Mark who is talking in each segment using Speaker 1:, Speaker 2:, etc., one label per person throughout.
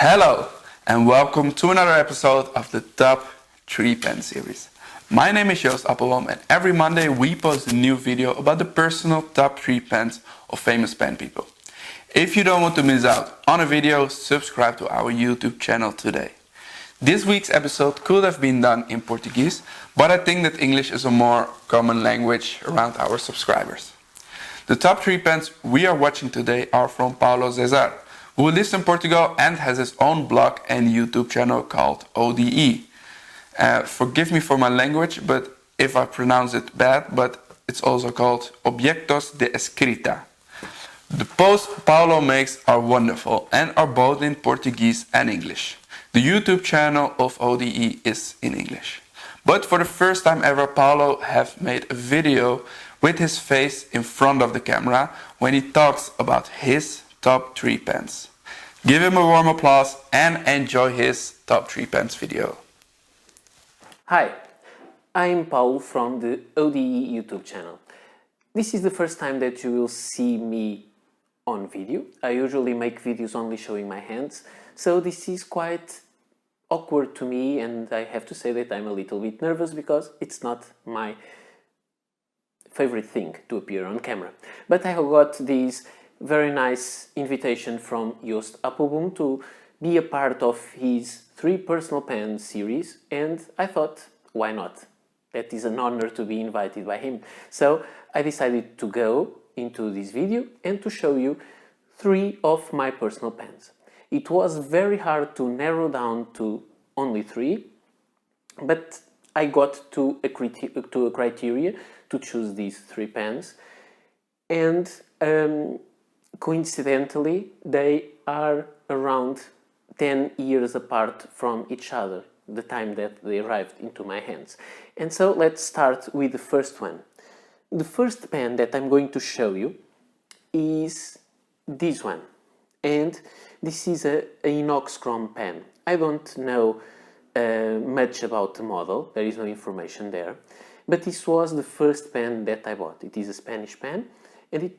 Speaker 1: Hello and welcome to another episode of the Top 3 Pen series. My name is AppelBoom and every Monday we post a new video about the personal top 3 pens of famous pen people. If you don't want to miss out on a video, subscribe to our YouTube channel today. This week's episode could have been done in Portuguese, but I think that English is a more common language around our subscribers. The top 3 pens we are watching today are from Paulo César, who lives in Portugal and has his own blog and YouTube channel called ODE. Forgive me for my language, but if I pronounce it bad, but it's also called Objectos de Escrita. The posts Paulo makes are wonderful and are both in Portuguese and English. The YouTube channel of ODE is in English. But for the first time ever, Paulo has made a video with his face in front of the camera when he talks about his top 3 pens. Give him a warm applause and enjoy his top 3 pens video.
Speaker 2: Hi, I'm Paulo from the ODE YouTube channel. This is the first time that you will see me on video. I usually make videos only showing my hands, so this is quite awkward to me, and I have to say that I'm a little bit nervous because it's not my favorite thing to appear on camera. But I have got this very nice invitation from AppelBoom to be a part of his 3 personal pen series, and I thought, why not? That is an honor to be invited by him. So I decided to go into this video and to show you 3 of my personal pens. It was very hard to narrow down to only 3, but I got to a criteria to choose these 3 pens, and coincidentally they are around 10 years apart from each other, the time that they arrived into my hands. And so let's start with the first one. The first pen that I'm going to show you is this one, and this is a Inoxchrom pen. I don't know much about the model, there is no information there, but this was the first pen that I bought. It is a Spanish pen, and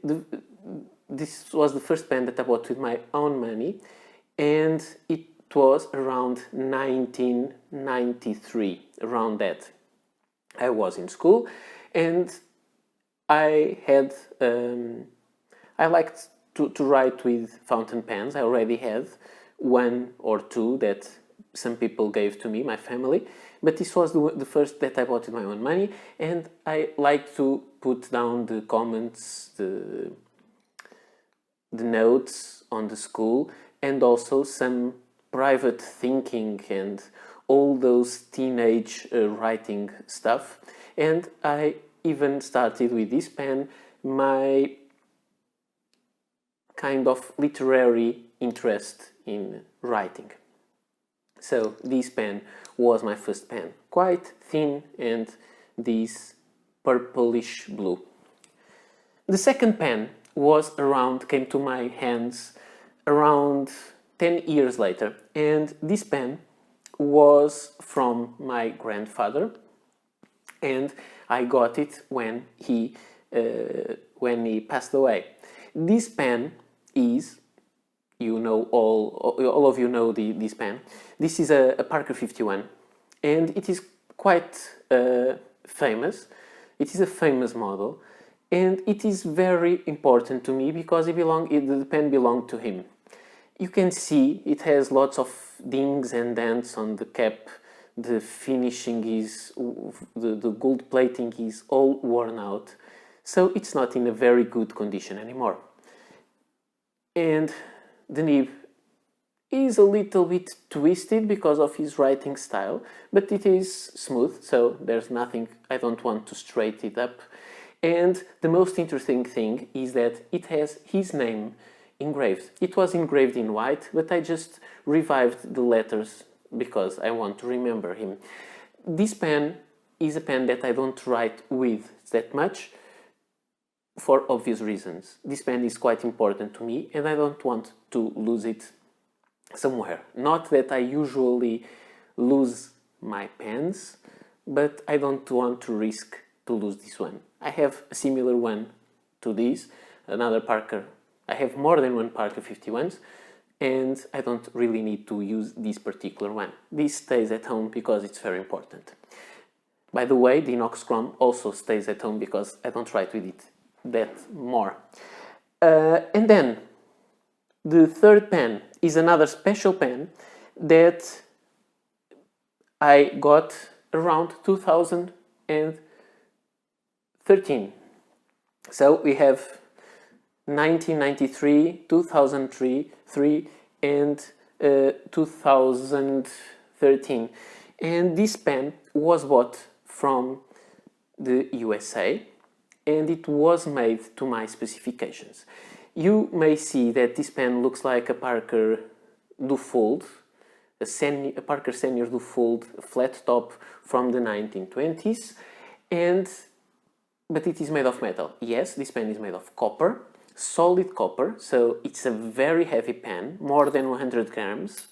Speaker 2: this was the first pen that I bought with my own money, and it was around 1993, around that. I was in school, and I liked to write with fountain pens. I already had 1 or 2 that some people gave to me, my family, but this was the first that I bought with my own money, and I like to put down the comments, the notes on the school, and also some private thinking and all those teenage writing stuff. And I even started with this pen my kind of literary interest in writing. So this pen was my first pen, quite thin and this purplish blue. The second pen came to my hands around 10 years later, and this pen was from my grandfather, and I got it when he passed away. This pen is, all of you know this pen. This is a Parker 51, and it is quite famous. It is a famous model, and it is very important to me because the pen belonged to him. You can see it has lots of dings and dents on the cap. The finishing the gold plating is all worn out, so it's not in a very good condition anymore. And the nib is a little bit twisted because of his writing style, but it is smooth, so there's nothing, I don't want to straighten it up. And the most interesting thing is that it has his name engraved. It was engraved in white, but I just revived the letters because I want to remember him. This pen is a pen that I don't write with that much for obvious reasons. This pen is quite important to me and I don't want to lose it somewhere. Not that I usually lose my pens, but I don't want to risk to lose this one. I have a similar one to this, another Parker. I have more than one Parker 51s, and I don't really need to use this particular one. This stays at home because it's very important. By the way, the Inoxchrom also stays at home because I don't write with it that more. And then the third pen is another special pen that I got around 2013. So we have 1993, 2003, and 2013. And this pen was bought from the USA, and it was made to my specifications. You may see that this pen looks like a Parker Duofold, a Parker Senior Duofold flat top from the 1920s, but it is made of metal. Yes, this pen is made of copper, solid copper, so it's a very heavy pen, more than 100 grams,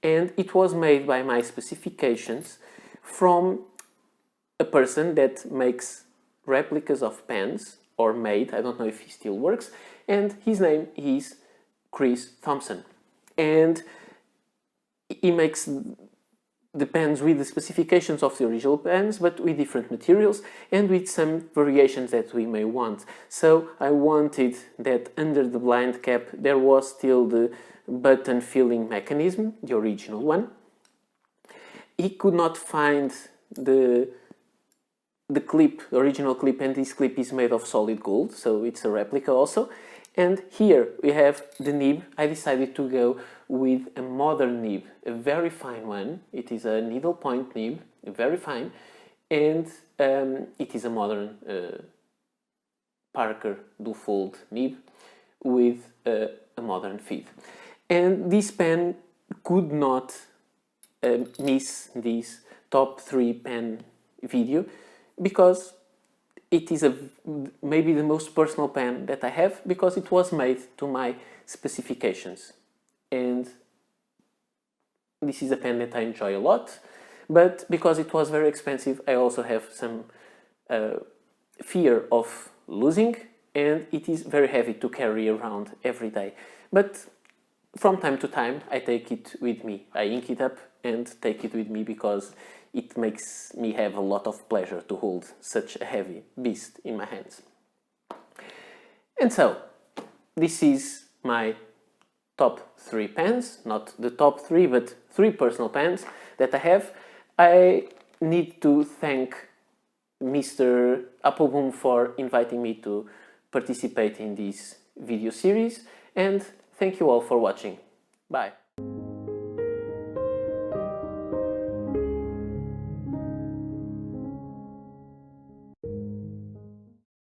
Speaker 2: and it was made by my specifications from a person that makes replicas of pens, or made, I don't know if he still works, and his name is Chris Thompson. And he makes the pens with the specifications of the original pens, but with different materials and with some variations that we may want. So I wanted that under the blind cap there was still the button filling mechanism, the original one. He could not find the clip, the original clip, and this clip is made of solid gold, so it's a replica also. And here we have the nib. I decided to go with a modern nib, a very fine one. It is a needle point nib, very fine, and it is a modern Parker Duofold nib with a modern feed. And this pen could not miss this top 3 pen video because it is maybe the most personal pen that I have, because it was made to my specifications. And this is a pen that I enjoy a lot, but because it was very expensive, I also have some fear of losing, and it is very heavy to carry around every day. But from time to time, I take it with me. I ink it up and take it with me because it makes me have a lot of pleasure to hold such a heavy beast in my hands. And so, this is my top 3 pens, not the top 3, but 3 personal pens that I have. I need to thank Mr. AppelBoom for inviting me to participate in this video series, and thank you all for watching. Bye.